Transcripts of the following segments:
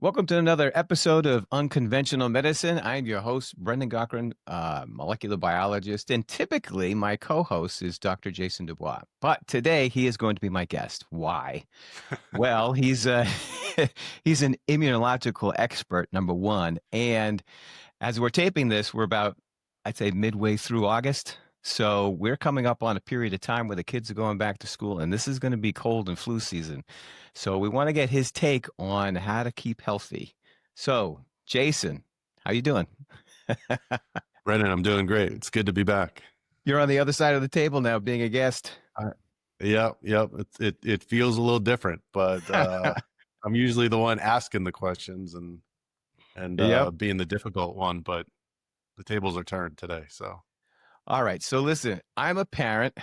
Welcome to another episode of Unconventional Medicine. I'm your host, Brendan Cochran, molecular biologist, and typically my co-host is Dr. Jason Dubois. But today he is going to be my guest. Why? Well, he's he's an immunological expert, number one, and as we're taping this, we're about, I'd say, midway through August. So we're coming up on a period of time where the kids are going back to school, and this is going to be cold and flu season. So we want to get his take on how to keep healthy. So, Jason, how you doing? Brennan, I'm doing great. It's good to be back. You're on the other side of the table now, being a guest. Yep. It feels a little different, but I'm usually the one asking the questions and Yep. being the difficult one. But the tables are turned today, so All right. So listen, I'm a parent,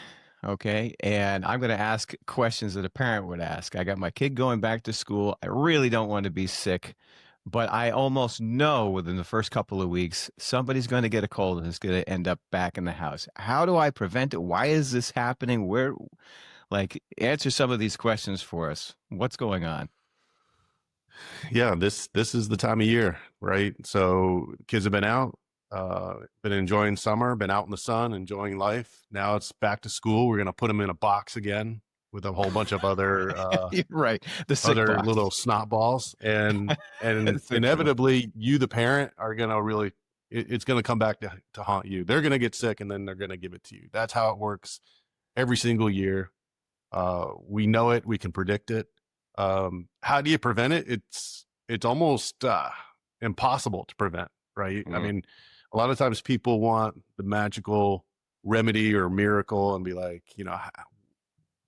okay, and I'm going to ask questions that a parent would ask. I got my kid going back to school. I really don't want to be sick, but I almost know within the first couple of weeks somebody's going to get a cold and it's going to end up back in the house. How do I prevent it? Why is this happening? Answer some of these questions for us. What's going on? yeah. This is the time of year, right? So kids have been out, been enjoying summer, been out in the sun, enjoying life. Now it's back to school. We're gonna put them in a box again with a whole bunch of other You're right. The sick other box. little snot balls, and So true. inevitably you the parent are going to really it's going to come back to haunt you. They're going to get sick and then they're going to give it to you. That's how it works every single year. We know it, we can predict it. How do you prevent it? It's almost impossible to prevent, right? I Mm, mean, a lot of times people want the magical remedy or miracle and be like,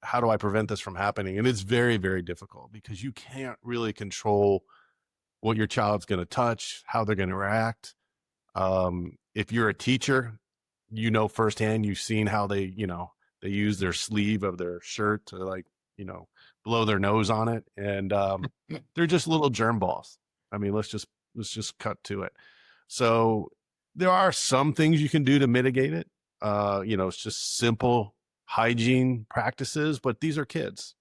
how do I prevent this from happening? And it's very, very difficult because you can't really control what your child's going to touch, how they're going to react. If you're a teacher, you know firsthand, you've seen how they use their sleeve of their shirt to you know, blow their nose on it. And they're just little germ balls. I mean, let's just cut to it. So there are some things you can do to mitigate it. It's just simple hygiene practices, but these are kids.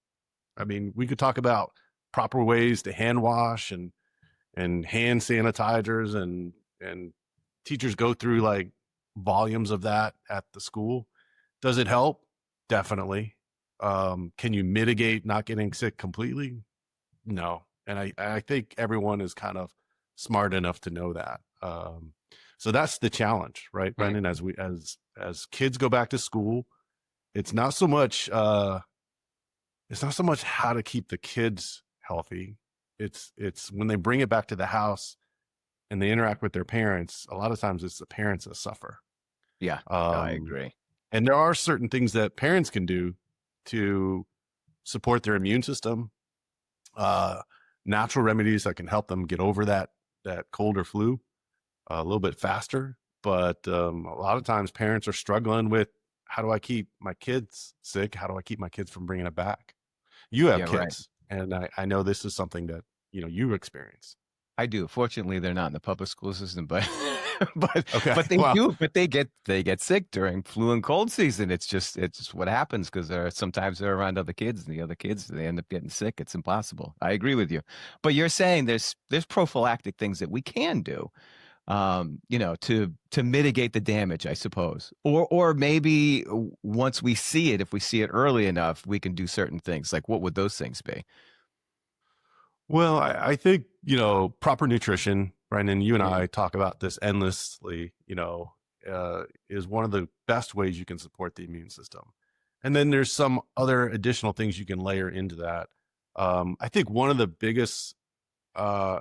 I mean, we could talk about proper ways to hand wash and hand sanitizers and teachers go through like volumes of that at the school. Does it help? Definitely. Can you mitigate not getting sick completely? No. And I think everyone is kind of smart enough to know that. So that's the challenge, right, mm, Brendan? As kids go back to school, it's not so much how to keep the kids healthy. It's when they bring it back to the house and they interact with their parents. A lot of times, it's the parents that suffer. yeah, I Um, agree. and there are certain things that parents can do to support their immune system. Uh, Natural remedies that can help them get over that cold or flu a little bit faster. But a lot of times, parents are struggling with how do I keep my kids sick? How do I keep my kids from bringing it back? You have Yeah, right. kids, and I know this is something that you experience. I do. Fortunately, they're not in the public school system, but but Okay, but they well, do. But they get sick during flu and cold season. It's just what happens because sometimes they're around other kids, and the other kids they end up getting sick. It's impossible. I agree with you, but you're saying there's prophylactic things that we can do, to mitigate the damage, I suppose, or maybe once we see it, if we see it early enough, we can do certain things. Like what would those things be? I think proper nutrition, right? And you and Mm, I talk about this endlessly. Is one of the best ways you can support the immune system. And then there's some other additional things you can layer into that. I think one of the biggest uh,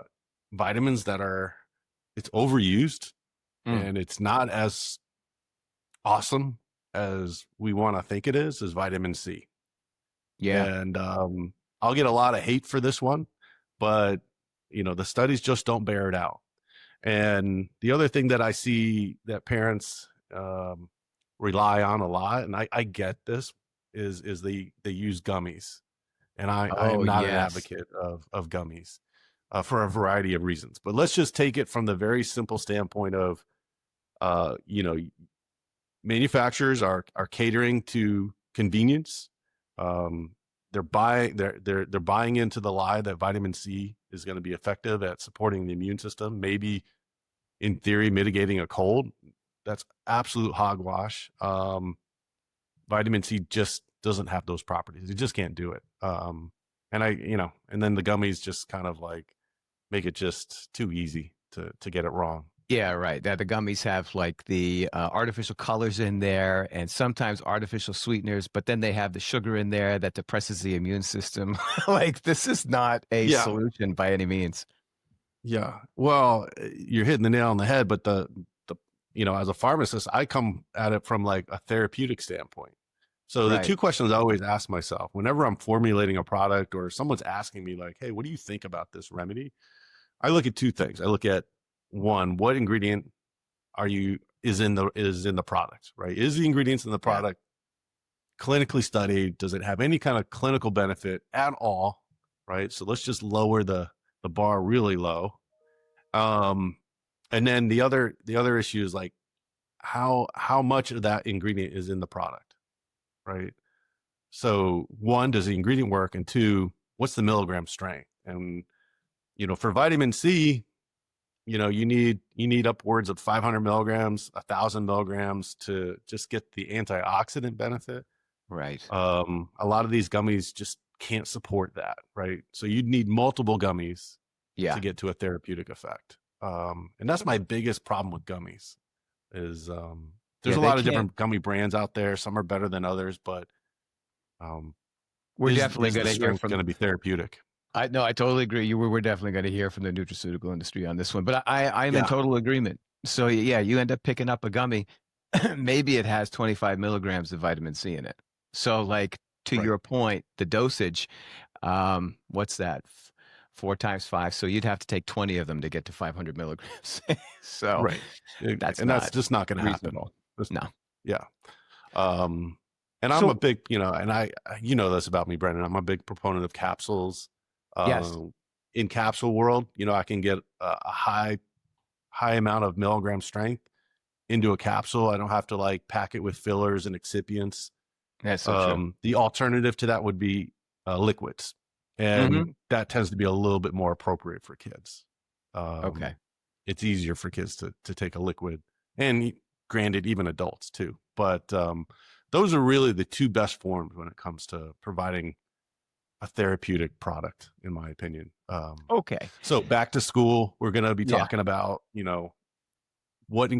vitamins that it's overused mm, and it's not as awesome as we want to think it is vitamin C. yeah. And I'll get a lot of hate for this one, but the studies just don't bear it out. And the other thing that I see that parents rely on a lot, and I get this, is they use gummies, and I Oh am not an yes. advocate of gummies for a variety of reasons. But let's just take it from the very simple standpoint of uh, you know manufacturers are catering to convenience. Um, they're buying into the lie that vitamin C is going to be effective at supporting the immune system, maybe in theory mitigating a cold. That's absolute hogwash. Vitamin C just doesn't have those properties. You just can't do it. And then the gummies just kind of like make it just too easy to get it wrong. Yeah, right. That the gummies have like the artificial colors in there and sometimes artificial sweeteners, but then they have the sugar in there that depresses the immune system. Like this is not a Yeah, solution by any means. yeah. Well, you're hitting the nail on the head, but the as a pharmacist, I come at it from like a therapeutic standpoint. So the Right. two questions I always ask myself whenever I'm formulating a product or someone's asking me like, "Hey, what do you think about this remedy?" I look at two things. I look at one, what ingredient is in the product, right? Is the ingredients in the Yeah. product clinically studied? Does it have any kind of clinical benefit at all? Right. So let's just lower the bar really low. Um, and then the other issue is like how much of that ingredient is in the product, right? So one, does the ingredient work? And two, what's the milligram strength? And for vitamin C, you need upwards of 500 milligrams, 1,000 milligrams to just get the antioxidant benefit. Right. A lot of these gummies just can't support that, right? So you'd need multiple gummies to Yeah. get to a therapeutic effect. And that's my biggest problem with gummies is there's Yeah, a they lot of can't. different gummy brands out there. Some are better than others, but um, We're is definitely is going the to hear strength from. going to be therapeutic? I no, I totally agree. We're definitely going to hear from the nutraceutical industry on this one, but I'm in Yeah, total agreement. So yeah, you end up picking up a gummy. Maybe it has 25 milligrams of vitamin C in it. So like to right, your point, the dosage, what's that? 4 times 5. So you'd have to take 20 of them to get to 500 milligrams. So right. that's And that's not just not going to happen. reasonable. No. Yeah. Um, and I'm a So big, and you know this about me, Brendan. I'm a big proponent of capsules. yes. Um, in capsule world, I can get a high amount of milligram strength into a capsule. I don't have to like pack it with fillers and excipients. That's so true. The alternative to that would be liquids, Hmm. and that tends to be a little bit more appropriate for kids. Um, Okay. it's easier for kids to take a liquid, and granted, even adults too. But those are really the two best forms when it comes to providing a therapeutic product, in my opinion. Okay. So back to school, we're going to be Yeah. talking about what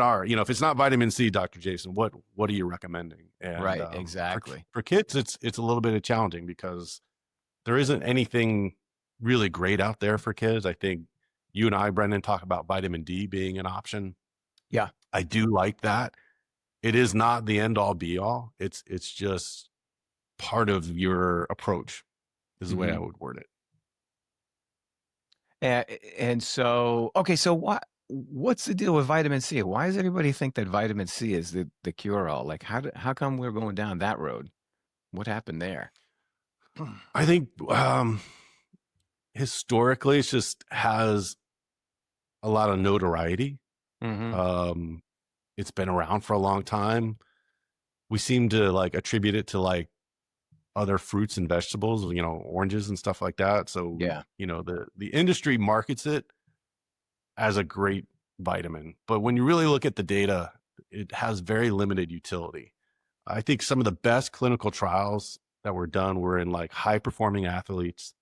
are if it's not vitamin C, Dr. Jason, what are you recommending? And Right. Exactly. for kids, it's a little bit of challenging because there isn't anything really great out there for kids. I think you and I, Brendan, talk about vitamin D being an option. Yeah. I do like that. It is not the end all be all. It's just part of your approach is the way I Hmm. would word it. And so, okay, so what's the deal with vitamin C? Why does everybody think that vitamin C is the cure all? Like, how come we're going down that road? What happened there? I think historically it just has a lot of notoriety. Hmm. Um, it's been around for a long time. We seem to like attribute it to like other fruits and vegetables, oranges and stuff like that. So, Yeah. the industry markets it as a great vitamin, but when you really look at the data, it has very limited utility. I think some of the best clinical trials that were done were in like high performing athletes,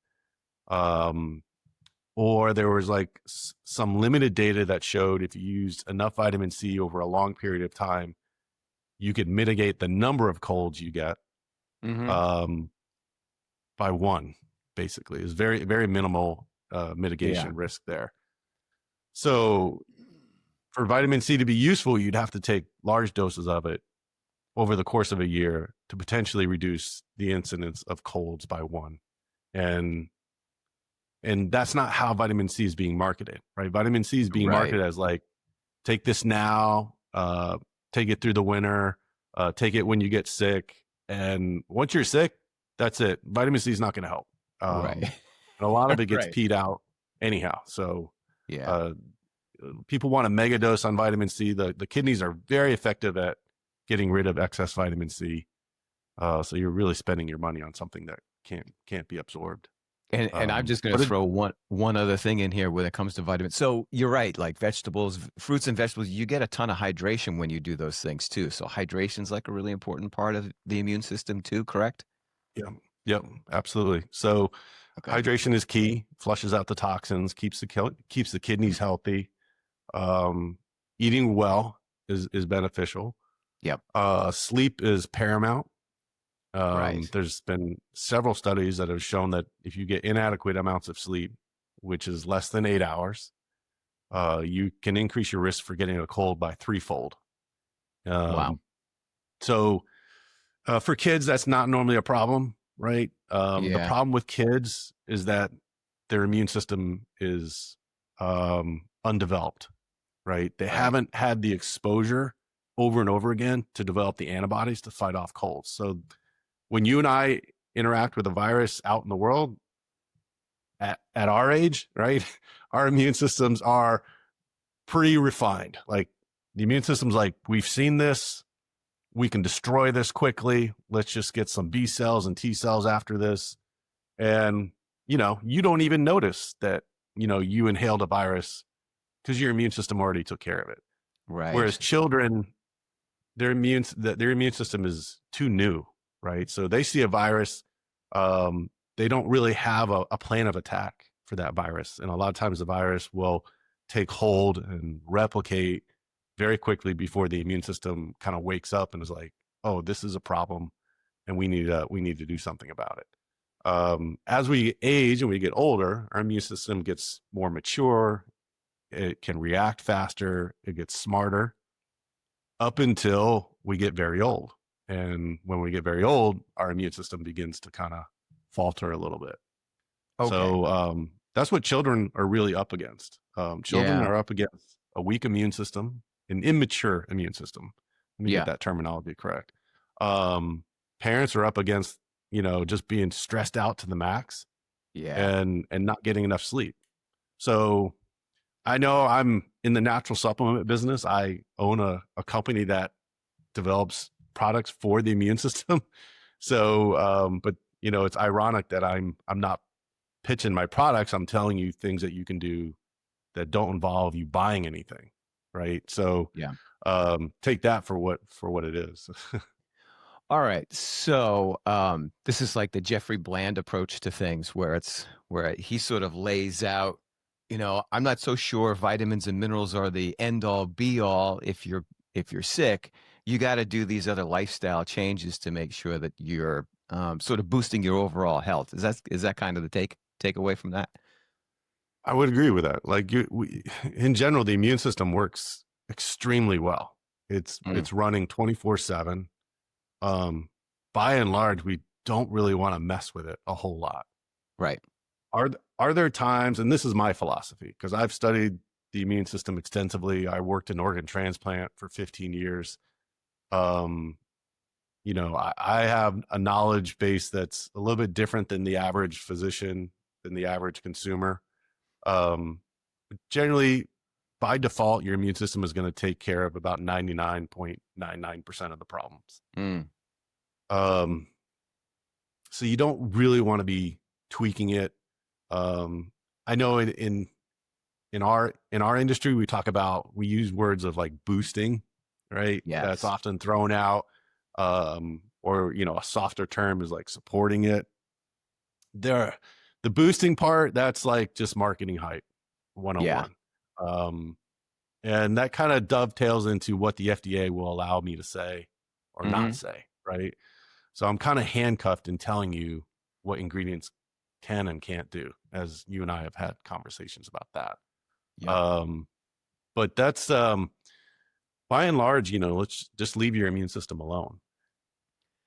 um, or there was like some limited data that showed if you used enough vitamin C over a long period of time, you could mitigate the number of colds you get Hmm. um, by one. Basically, is very very minimal Yeah. mitigation risk there. So for vitamin C to be useful, you'd have to take large doses of it over the course of a year to potentially reduce the incidence of colds by one. And that's not how vitamin C is being marketed, right? Vitamin C is being Right. marketed as like, take this now, take it through the winter, take it when you get sick. And once you're sick, that's it. Vitamin C is not going to help. Right. And a lot of it gets Right. peed out anyhow. So Yeah. uh, people want a mega dose on vitamin C. The kidneys are very effective at getting rid of excess vitamin C. So you're really spending your money on something that can't be absorbed. And I'm just going But to it, throw one other thing in here when it comes to vitamins. So you're right, like vegetables, fruits and vegetables, you get a ton of hydration when you do those things too. So hydration's like a really important part of the immune system too, correct? yeah, yep, absolutely. So Okay. hydration is key. Flushes out the toxins, keeps the kidneys healthy. Um, Eating well is beneficial. Yep. Sleep is paramount. Right. There's been several studies that have shown that if you get inadequate amounts of sleep, which is less than 8 hours, you can increase your risk for getting a cold by threefold. Wow. Um, so for kids, that's not normally a problem, right? The Yeah. problem with kids is that their immune system is undeveloped, right? They Right. haven't had the exposure over and over again to develop the antibodies to fight off colds. So when you and I interact with a virus out in the world at our age, right? Our immune systems are pretty refined. Like the immune system's like, we've seen this, we can destroy this quickly. Let's just get some B cells and T cells after this. And, you don't even notice that, you inhaled a virus because your immune system already took care of it. Whereas Right. children, their immune system is too new, right? So they see a virus, they don't really have a plan of attack for that virus, and a lot of times the virus will take hold and replicate very quickly before the immune system kind of wakes up and is like, "Oh, this is a problem, and we need to do something about it." As we age and we get older, our immune system gets more mature. It can react faster. It gets smarter up until we get very old. And when we get very old, our immune system begins to kind of falter a little bit. Okay. So that's what children are really up against. Children Yeah. are up against a weak immune system, an immature immune system. Let me get Yeah. that terminology correct. Um, Parents are up against, just being stressed out to the max Yeah. and not getting enough sleep. So I know I'm in the natural supplement business. I own a company that develops products for the immune system. So, but it's ironic that I'm not pitching my products. I'm telling you things that you can do that don't involve you buying anything, right? So, Yeah. take that for what it is. All right. So, this is like the Jeffrey Bland approach to things where he sort of lays out, I'm not so sure vitamins and minerals are the end all be all if you're sick. You got to do these other lifestyle changes to make sure that you're sort of boosting your overall health. Is that kind of the takeaway from that? I would agree with that. Like in general, the immune system works extremely well. It's Mm, it's running 24/7. Um, by and large, we don't really want to mess with it a whole lot. right. Are there times, and this is my philosophy, because I've studied the immune system extensively. I worked in organ transplant for 15 years. Um, I have a knowledge base that's a little bit different than the average physician, than the average consumer. Um, Generally, by default, your immune system is going to take care of about 99.99% of the problems. Mm, Um, so you don't really want to be tweaking it. I know in our industry, we use words of like boosting, right? That's yes. often thrown out. Or a softer term is like supporting it. There, the boosting part, that's like just marketing hype Yeah. 101. And that kind of dovetails into what the FDA will allow me to say or not Hmm. say, right? So I'm kind of handcuffed in telling you what ingredients can and can't do, as you and I have had conversations about that. Yep. Um, but that's by and large, let's just leave your immune system alone.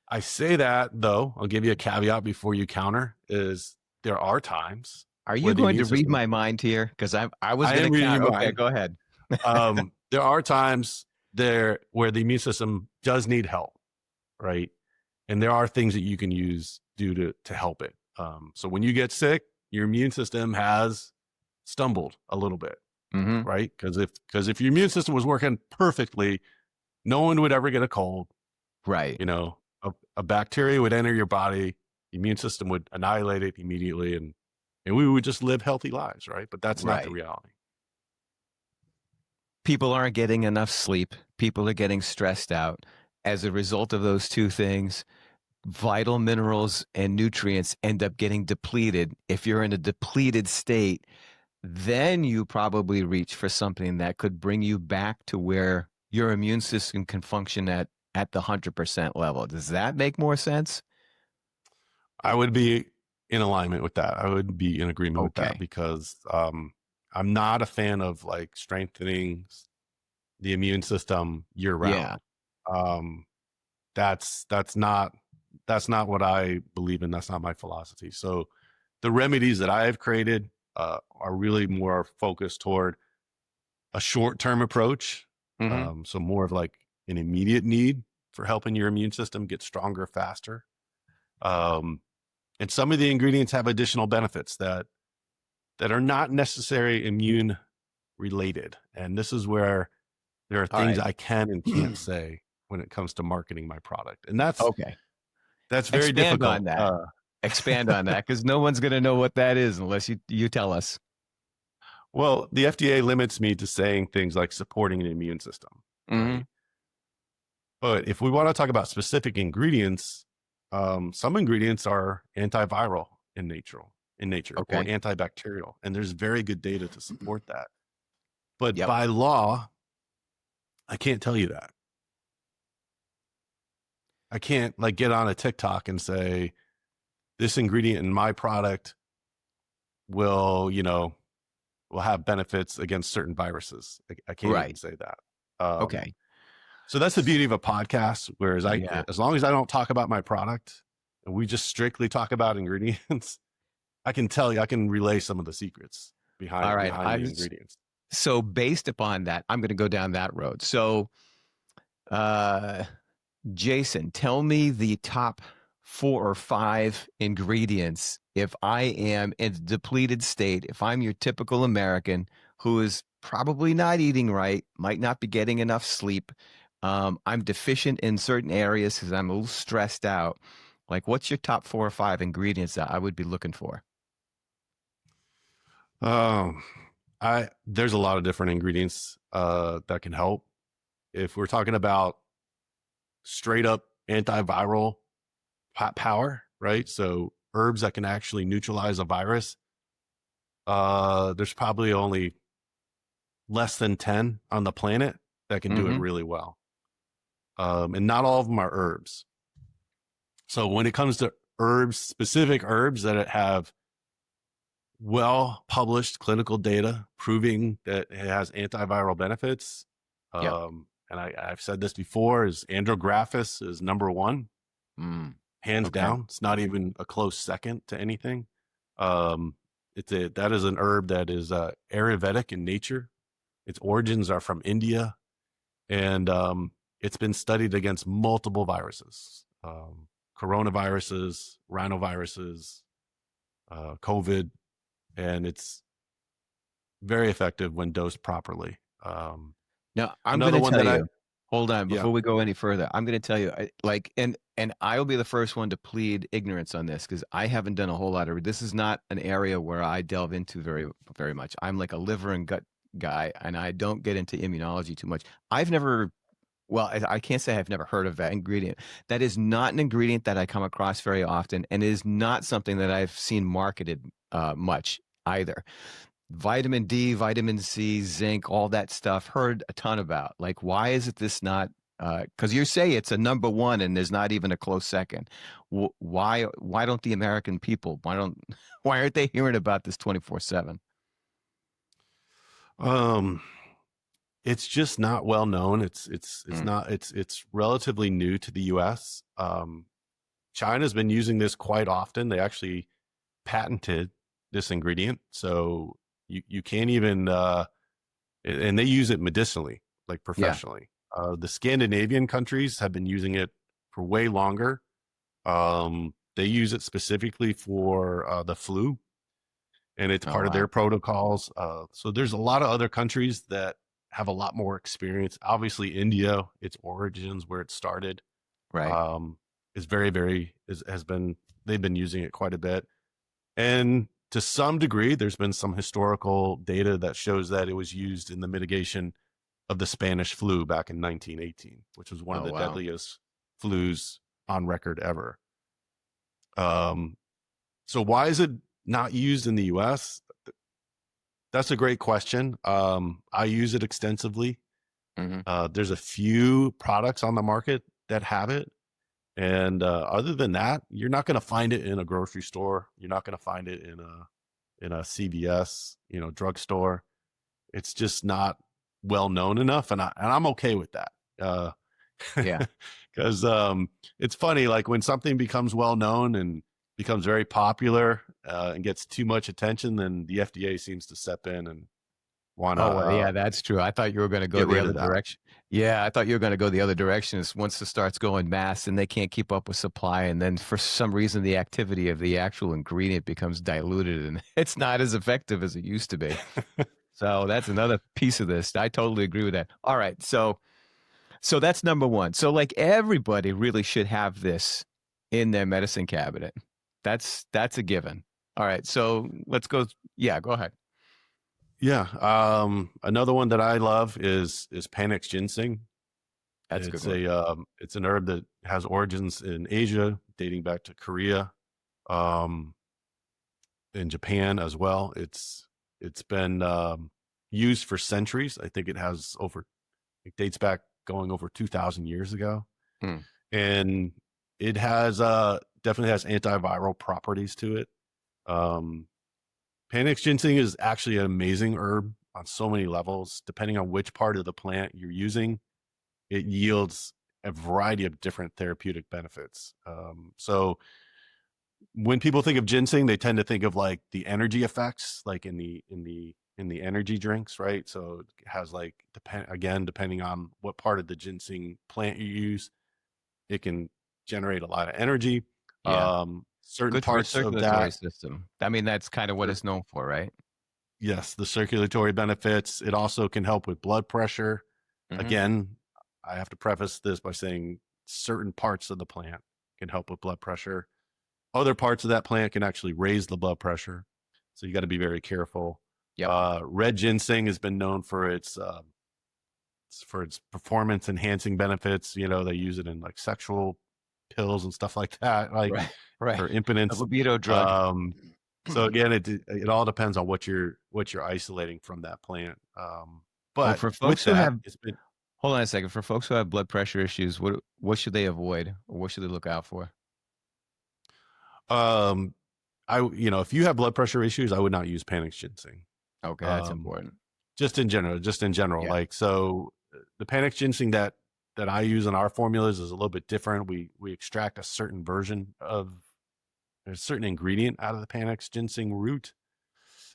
I say that though, I'll give you a caveat before you counter, is there are times Are you where the going immune to read system, my mind here? Because I was I going am to reading count. your Okay, mind. go ahead. There are times there where the immune system does need help, right? And there are things that you can use to help it. So when you get sick, your immune system has stumbled a little bit, Hmm. right? Because if your immune system was working perfectly, no one would ever get a cold, Right. you know. a bacteria would enter your body, the immune system would annihilate it immediately, and we would just live healthy lives, right? But that's not the Right. reality. People aren't getting enough sleep. People are getting stressed out. As a result of those two things, vital minerals and nutrients end up getting depleted. If you're in a depleted state, then you probably reach for something that could bring you back to where your immune system can function at the 100% level. Does that make more sense? I would be in alignment with that. I would be in agreement with that Okay. because I'm not a fan of like strengthening the immune system year Yeah. round. Um, that's that's not what I believe in. That's not my philosophy. So the remedies that I have created are really more focused toward a short-term approach. Hmm. So more of like an immediate need for helping your immune system get stronger faster. Um, and some of the ingredients have additional benefits that are not necessarily immune related. And this is where there are All things right. I can and can't say when it comes to marketing my product. And Okay. that's very Expand on difficult. that. Expand on that because no one's going to know what that is unless you tell us. Well, the FDA limits me to saying things like supporting the immune system, Hmm. right? But if we want to talk about specific ingredients, some ingredients are antiviral in nature or Okay. antibacterial, and there's very good data to support that. But Yep. by law, I can't tell you that. I can't like get on a TikTok and say this ingredient in my product will, will have benefits against certain viruses. I can't even Right. say that. Um, Okay. so that's the beauty of a podcast. Whereas Yeah. as long as I don't talk about my product and we just strictly talk about ingredients, I can tell you, I can relay some of the secrets All right. behind the ingredients. So based upon that, I'm going to go down that road. So, uh, Jason, tell me the top 4 or 5 ingredients if I am in a depleted state, if I'm your typical American who is probably not eating right, might not be getting enough sleep. I'm deficient in certain areas because I'm a little stressed out. Like, what's your top 4 or 5 ingredients that I would be looking for? Um, there's a lot of different ingredients that can help. If we're talking about straight up antiviral power, right? So herbs that can actually neutralize a virus. There's probably only less than 10 on the planet that can do it Mm-hmm. really well. And not all of them are herbs. So when it comes to herbs, specific herbs that have well published clinical data proving that it has antiviral benefits, Yep. and I've said this before, is andrographis is number one, Mm. hands Okay. down. It's not even a close second to anything. Um, that is an herb that is Ayurvedic in nature. Its origins are from India, and it's been studied against multiple viruses, coronaviruses, rhinoviruses, COVID, and it's very effective when dosed properly. Now, I'm going Another to one tell that you, hold on, yeah, before we go any further, I'm going to tell you, and I'll be the first one to plead ignorance on this because I haven't done a whole lot of, this is not an area where I delve into very, very much. I'm like a liver and gut guy, and I don't get into immunology too much. I've never, well, I can't say I've never heard of that ingredient. That is not an ingredient that I come across very often, and is not something that I've seen marketed much either. Vitamin D, vitamin C, zinc, all that stuff, heard a ton about. Like, why is it this not? Because you say it's a number one, and there's not even a close second. Why don't the American people? Why don't? Why aren't they hearing about this 24/7? um, it's just not well known. It's Mm. not it's relatively new to the U.S. China's been using this quite often. They actually patented this ingredient, so you can't even and they use it medicinally, like Yeah. professionally. The Scandinavian countries have been using it for way longer. They use it specifically for the flu, and it's Oh part of their wow. protocols. So there's a lot of other countries that have a lot more experience. Obviously, India, its origins, where it started. Right. Um, is very, very has been they've been using it quite a bit. And to some degree, there's been some historical data that shows that it was used in the mitigation of the Spanish flu back in 1918, which was one of Oh, the wow. deadliest flus on record ever. Um, so why is it not used in the US? That's a great question. I use it extensively. Hmm. There's a few products on the market that have it. And other than that, you're not going to find it in a grocery store. You're not going to find it in a CVS, drugstore. It's just not well known enough, and I'm okay with that. Yeah. Because it's funny, like when something becomes well known and becomes very popular and gets too much attention, then the FDA seems to step in and want to Oh, well, yeah, that's true. I thought you were going to go get the rid other of that. direction. Yeah, I thought you were going to go the other direction. Is once it starts going mass and they can't keep up with supply, and then for some reason the activity of the actual ingredient becomes diluted and it's not as effective as it used to be. So that's another piece of this. I totally agree with that. All right, so that's number one. So like everybody really should have this in their medicine cabinet. That's a given. All right, so let's go. Yeah, go ahead. Yeah. Another one that I love is Panax ginseng. That's a good one. It's an herb that has origins in Asia, dating back to Korea, um, in Japan as well. It's been used for centuries. I think it dates back going over 2,000 years ago, Hmm. and it has definitely has antiviral properties to it. Um, Panax ginseng is actually an amazing herb on so many levels. Depending on which part of the plant you're using, it yields a variety of different therapeutic benefits. So when people think of ginseng, they tend to think of like the energy effects, like in the energy drinks, right? So it has like depending on what part of the ginseng plant you use, it can generate a lot of energy. Yeah. Certain Good for a parts of circulatory that, system. I mean, that's kind of what for, it's known for, right? yes, the circulatory benefits. It also can help with blood pressure. Mhm. Again, I have to preface this by saying certain parts of the plant can help with blood pressure. Other parts of that plant can actually raise the blood pressure. So you got to be very careful. Yep. Red ginseng has been known for its performance enhancing benefits. They use it in like sexual pills and stuff like that, like Right. Right. for The impotence. libido drug. Um, so again, it all depends on what you're isolating from that plant. Well, But for with folks who that, have it's been hold on a second. For folks who have blood pressure issues, what should they avoid or what should they look out for? um, if you have blood pressure issues, I would not use Panax ginseng. Okay, that's Um, important. just in general, Yeah. like so, the Panax ginseng that I use in our formulas is a little bit different. We extract a certain version of a certain ingredient out of the Panax ginseng root,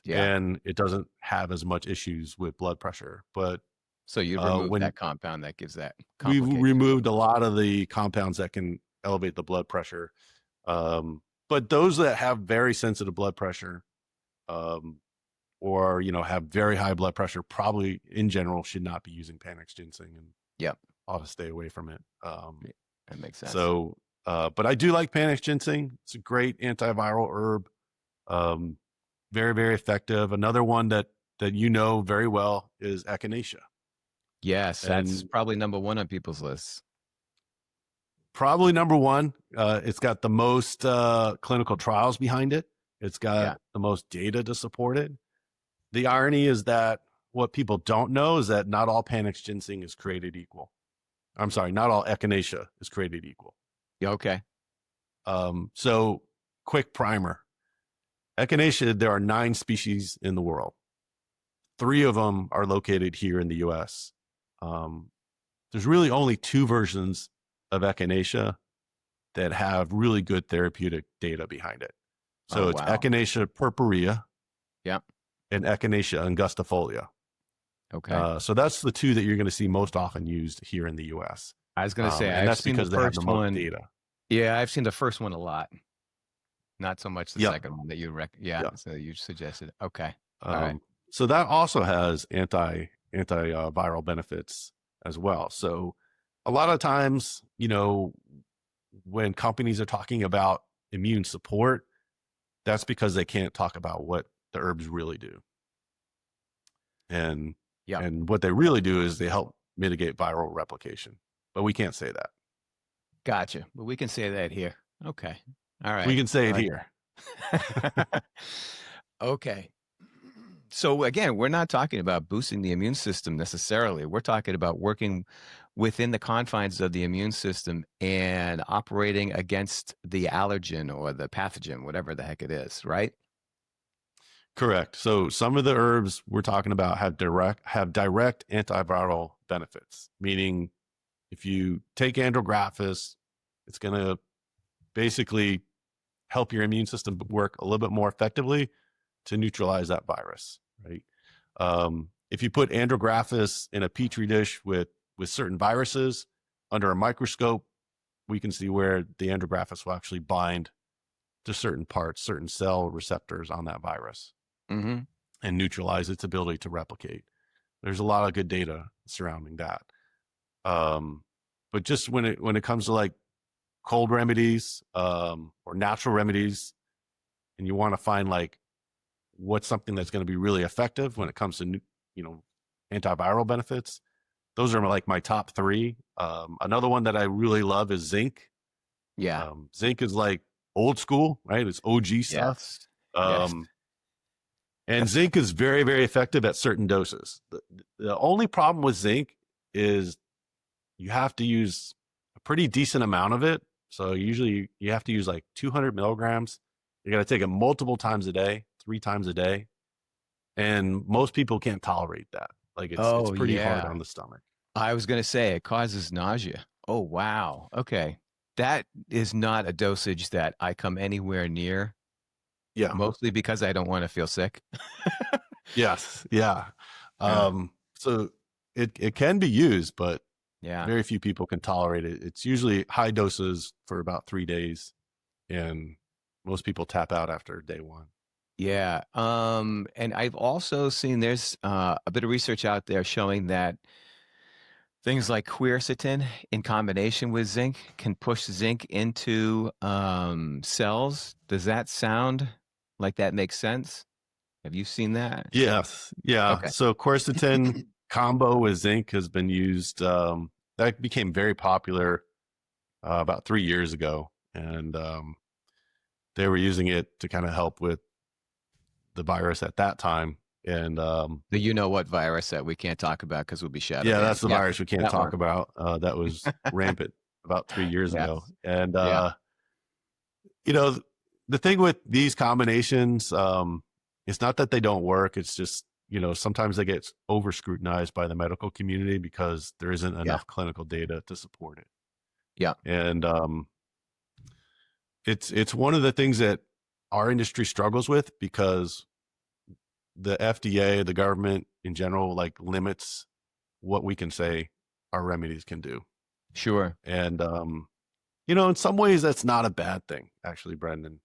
Yeah. and it doesn't have as much issues with blood pressure. But So you remove when that compound that gives that we've complication. removed a lot of the compounds that can elevate the blood pressure, but those that have very sensitive blood pressure, um, or have very high blood pressure, probably in general should not be using Panax ginseng and Yep. ought to stay away from it. Yeah, that makes sense. So, but I do like Panax ginseng. It's a great antiviral herb. Um, Very, very effective. Another one that very well is echinacea, Yes, that's and probably number one on people's lists. probably number one. It's got the most clinical trials behind it. It's got Yeah. the most data to support it. The irony is that what people don't know is that not all Panax ginseng is created equal. I'm sorry, not all echinacea is created equal. Yeah, okay. So, quick primer. Echinacea, there are 9 species in the world. 3 of them are located here in the US. Um, there's really only 2 versions of echinacea that have really good therapeutic data behind it. Oh, So it's wow. Echinacea purpurea Yep. and Echinacea angustifolia. Okay. So that's the 2 that you're going to see most often used here in the US. I was gonna say And I've that's seen the because they have the first most one. data. Yeah, I've seen the first one a lot. Not so much the Yep. second one that you yeah, Yep. so you suggested. Okay. All right. Um, so that also has viral benefits as well. So a lot of times, when companies are talking about immune support, that's because they can't talk about what the herbs really do. And Yep. and what they really do is they help mitigate viral replication. But we can't say that. Gotcha. But we can say that here. Okay. All We right. can say I it like here. that. Okay. So again, we're not talking about boosting the immune system necessarily. We're talking about working within the confines of the immune system and operating against the allergen or the pathogen, whatever the heck it is, right? Correct. So some of the herbs we're talking about have direct antiviral benefits, meaning if you take andrographis, it's going to basically help your immune system work a little bit more effectively to neutralize that virus, right? If you put andrographis in a petri dish with certain viruses under a microscope, we can see where the andrographis will actually bind to certain parts, certain cell receptors on that virus, Mm-hmm. and neutralize its ability to replicate. There's a lot of good data surrounding that. But just when it comes to like cold remedies or natural remedies, and you want to find like what's something that's going to be really effective when it comes to antiviral benefits, those are like my top three. Another one that I really love is zinc. Yeah. Zinc is like old school, right? It's OG stuff. Yes. Yes. Um, and zinc is very, very effective at certain doses. The only problem with zinc is you have to use a pretty decent amount of it. So usually you have to use like 200 milligrams. You got to take it multiple times a day, 3 times a day. And most people can't tolerate that. Like it's Oh, pretty hard yeah. on the stomach. I was going to say it causes nausea. Oh, wow. Okay. That is not a dosage that I come anywhere near, Yeah. mostly because I don't want to feel sick. Yes. Yeah. Yeah. So it can be used, but Yeah. very few people can tolerate it. It's usually high doses for about 3 days, and most people tap out after day one. Yeah. And I've also seen there's a bit of research out there showing that things like quercetin in combination with zinc can push zinc into cells. Does that sound like that makes sense? Have you seen that? Yes. Yeah. Okay. So quercetin combo with zinc has been used. That became very popular about 3 years ago. And they were using it to kind of help with the virus at that time. And The you know what virus that we can't talk about because we'll be shadow yeah, banned. that's the Yeah, virus we can't that talk one. about. That was rampant about 3 years ago. Yes. And Yeah. you know, the thing with these combinations, it's not that they don't work. It's just, sometimes they get over scrutinized by the medical community because there isn't Yeah. enough clinical data to support it. Yeah. And it's one of the things that our industry struggles with because the FDA, the government in general, like limits what we can say our remedies can do. Sure. And in some ways that's not a bad thing, actually, Brendan.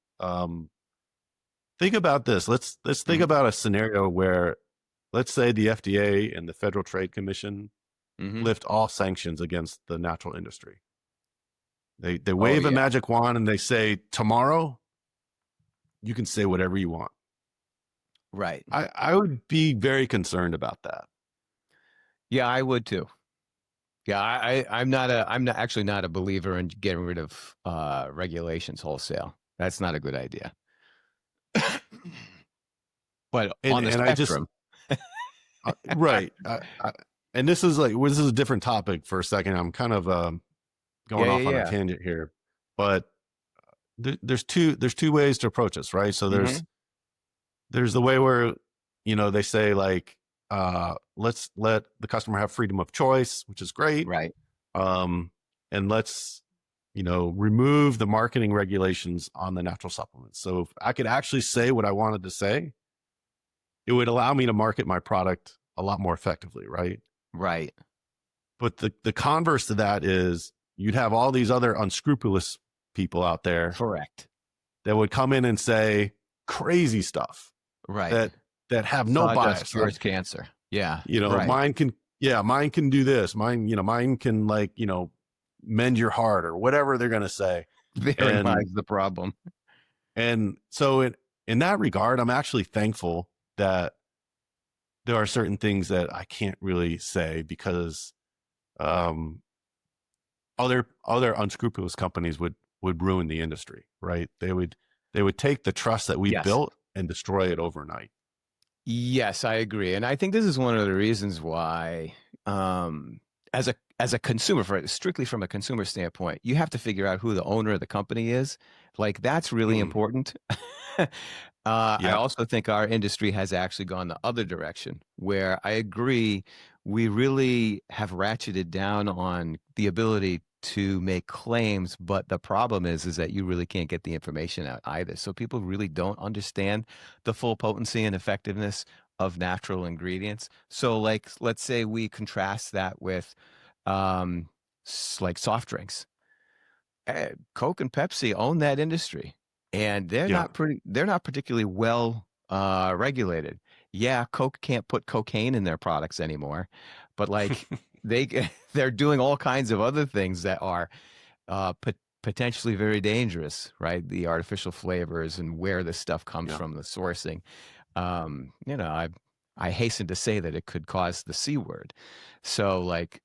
Think about this. Let's think Mm-hmm. about a scenario where, let's say, the FDA and the Federal Trade Commission Mm-hmm. lift all sanctions against the natural industry. They Oh, wave a yeah. magic wand and they say, tomorrow you can say whatever you want. Right. I would be very concerned about that. Yeah, I would too. Yeah, I'm not actually not a believer in getting rid of regulations wholesale. That's not a good idea. But And on the and I just spectrum, right. And this is a different topic for a second. I'm kind of yeah, going yeah, off on a yeah. tangent here, but there's two ways to approach this, right? So Mm-hmm. there's the way where they say like let's let the customer have freedom of choice, which is great. Right. um and let's remove the marketing regulations on the natural supplements. So if I could actually say what I wanted to say, it would allow me to market my product a lot more effectively, right? Right. But the converse to that is you'd have all these other unscrupulous people out there Correct. that would come in and say crazy stuff Right. that have no Sawdust bias. cures cancer. Yeah. You know, Right. mine can do this. Mine can mend your heart or whatever they're going to say. Therein And lies the problem. so in that regard, I'm actually thankful that there are certain things that I can't really say because um, other unscrupulous companies would ruin the industry, right? They would take the trust that we've Yes. built and destroy it overnight. Yes, I agree. And I think this is one of the reasons why, um, as a consumer, for strictly from a consumer standpoint, you have to figure out who the owner of the company is. Like that's really Mm, important. I yeah, also think our industry has actually gone the other direction, where I agree we really have ratcheted down on the ability to make claims, but the problem is that you really can't get the information out either. So people really don't understand the full potency and effectiveness of natural ingredients. So like let's say we contrast that with like soft drinks. Coke and Pepsi own that industry, and yeah. they're not particularly well regulated. Yeah, Coke can't put cocaine in their products anymore, but like they they're doing all kinds of other things that are potentially very dangerous, right? The artificial flavors and where this stuff comes Yeah. from, the sourcing. You know, I hasten to say that it could cause the C word. So, like,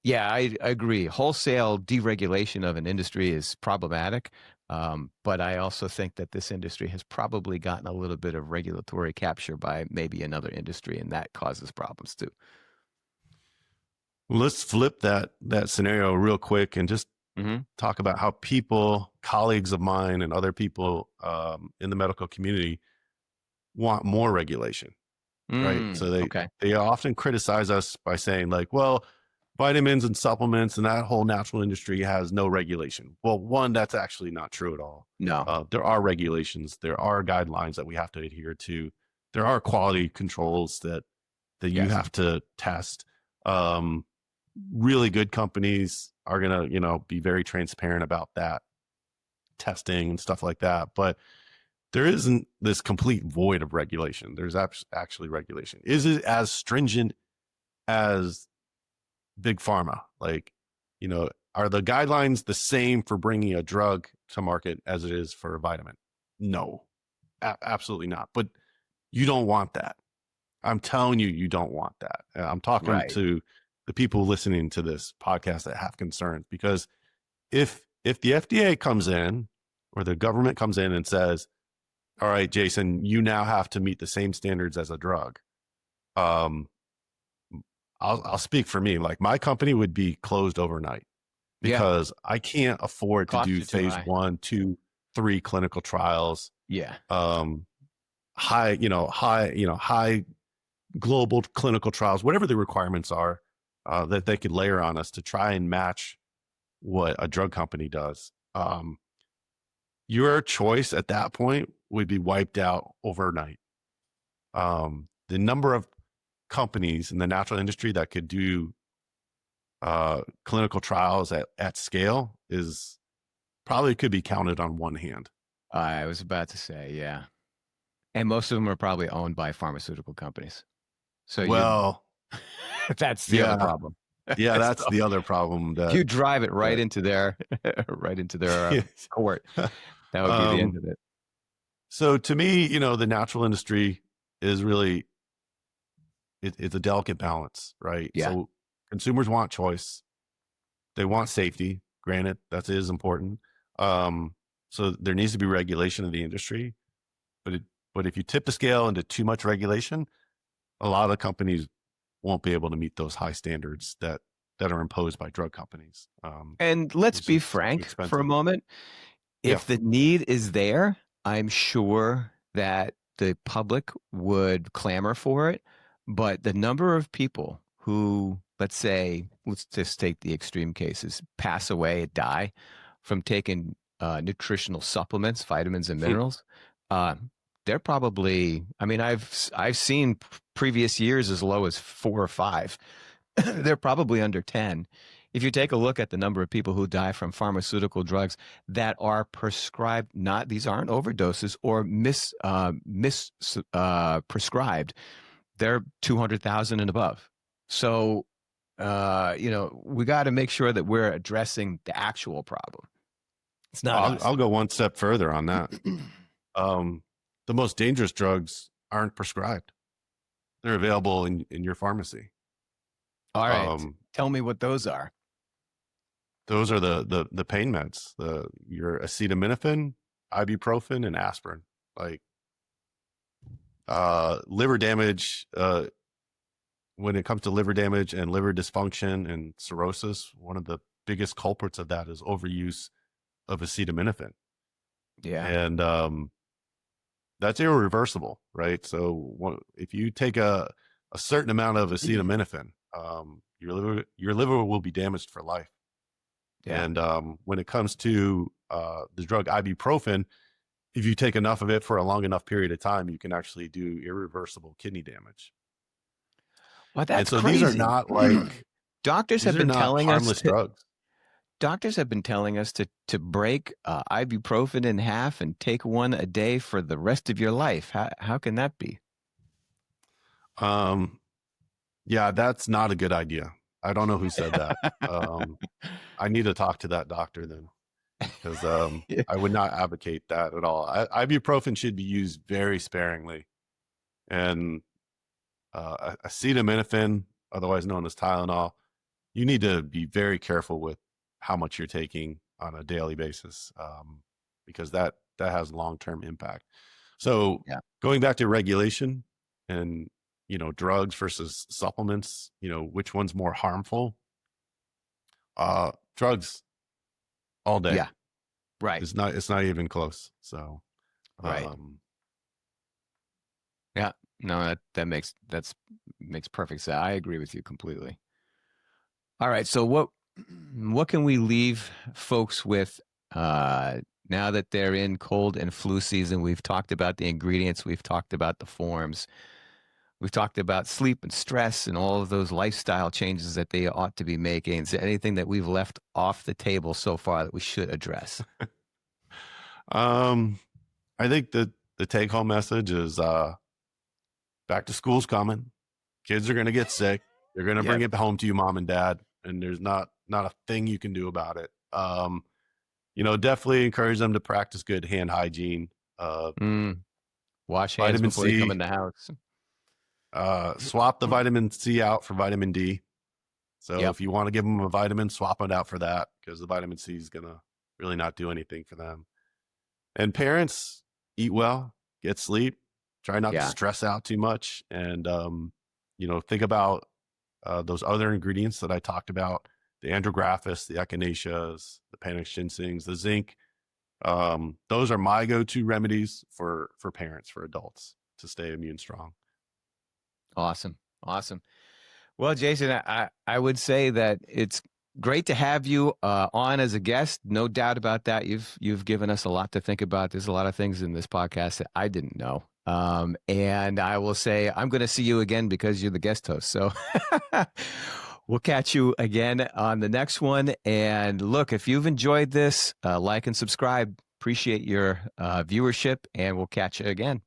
yeah, I agree. Wholesale deregulation of an industry is problematic. But I also think that this industry has probably gotten a little bit of regulatory capture by maybe another industry, and that causes problems too. Well, let's flip that scenario real quick and just Hmm. talk about how people, colleagues of mine, and other people in the medical community want more regulation, right? So Okay. they often criticize us by saying like, well, vitamins and supplements and that whole natural industry has no regulation. Well, one, that's actually not true at all. No. There are regulations, there are guidelines that we have to adhere to, there are quality controls that you Yes. have to test. Um, Really good companies are gonna, be very transparent about that testing and stuff like that. But there isn't this complete void of regulation. There's actually regulation. Is it as stringent as big pharma? Like, are the guidelines the same for bringing a drug to market as it is for a vitamin? No, absolutely not. But you don't want that. I'm telling you, you don't want that. I'm talking Right. to the people listening to this podcast that have concerns because if the FDA comes in or the government comes in and says, "All right, Jason, you now have to meet the same standards as a drug," um, I'll speak for me. Like my company would be closed overnight Yeah. because I can't afford to Costs do are too phase high. 1, 2, 3 clinical trials, Yeah. um, high global clinical trials, whatever the requirements are that they could layer on us to try and match what a drug company does. Your choice at that point would be wiped out overnight. The number of companies in the natural industry that could do clinical trials at scale is probably could be counted on one hand. I was about to say, yeah. And most of them are probably owned by pharmaceutical companies. So you Well, that's the other yeah, problem. yeah, that's So the other problem that you drive it right that into their right into their court. That would be the end um of it. so to me, the natural industry is really it's a delicate balance, right? Yeah. So consumers want choice, they want safety. Granted, that is important. Um, so there needs to be regulation of the industry, but but if you tip the scale into too much regulation, a lot of companies won't be able to meet those high standards that are imposed by drug companies, And let's which be is too frank for a expensive. moment. Yeah. If the need is there, I'm sure that the public would clamor for it. But the number of people who, let's say, let's just take the extreme cases, pass away, die from taking nutritional supplements, vitamins and minerals, uh, they're probably. I mean, I've seen previous years as low as 4 or 5. They're probably under 10. If you take a look at the number of people who die from pharmaceutical drugs that are prescribed, not these aren't overdoses or prescribed, they're 200,000 and above. So we got to make sure that we're addressing the actual problem. It's not us. I'll go one step further on that. The most dangerous drugs aren't prescribed; they're available in your pharmacy. All right. Um, Tell me what those are. those are the pain meds, your acetaminophen, ibuprofen, and aspirin. Like liver damage. When it comes to liver damage and liver dysfunction and cirrhosis, one of the biggest culprits of that is overuse of acetaminophen. Yeah. And that's irreversible, right? So if you take a certain amount of acetaminophen, your liver will be damaged for life. Yeah. And when it comes to the drug ibuprofen, if you take enough of it for a long enough period of time, you can actually do irreversible kidney damage. Well, And that's so these are crazy. not like Doctors these have are been not telling us harmless drugs. to break ibuprofen in half and take one a day for the rest of your life. How can that be? Yeah, that's not a good idea. I don't know who said that. I need to talk to that doctor then, because Yeah. I would not advocate that at all. Ibuprofen should be used very sparingly, and acetaminophen, otherwise known as Tylenol, you need to be very careful with how much you're taking on a daily basis, because that has long-term impact. So Yeah. going back to regulation and drugs versus supplements, which one's more harmful? Drugs all day. Yeah. Right. It's not even close. So Right. Yeah. No, that makes perfect sense. I agree with you completely. All right. So what can we leave folks with now that they're in cold and flu season? We've talked about the ingredients, we've talked about the forms, we've talked about sleep and stress and all of those lifestyle changes that they ought to be making. Is there anything that we've left off the table so far that we should address? I think that the take home message is back to school's coming. Kids are going to get sick. They're going to bring Yep. it home to you, mom and dad, and there's not a thing you can do about it. Definitely encourage them to practice good hand hygiene. Wash hands Vitamin before you come C. in the house. Swap the vitamin C out for vitamin D. So Yep. if you want to give them a vitamin, swap it out for that, because the vitamin C is going to really not do anything for them. And parents, eat well, get sleep, try not to Yeah. stress out too much, and think about those other ingredients that I talked about: the andrographis, the echinaceas, the panax ginsengs, the zinc. Those are my go-to remedies for parents, for adults, to stay immune strong. Awesome. Awesome. Well, Jason, I would say that it's great to have you on as a guest. No doubt about that. You've given us a lot to think about. There's a lot of things in this podcast that I didn't know. And I will say I'm going to see you again because you're the guest host. So we'll catch you again on the next one. And look, if you've enjoyed this, like and subscribe. Appreciate your viewership, and we'll catch you again.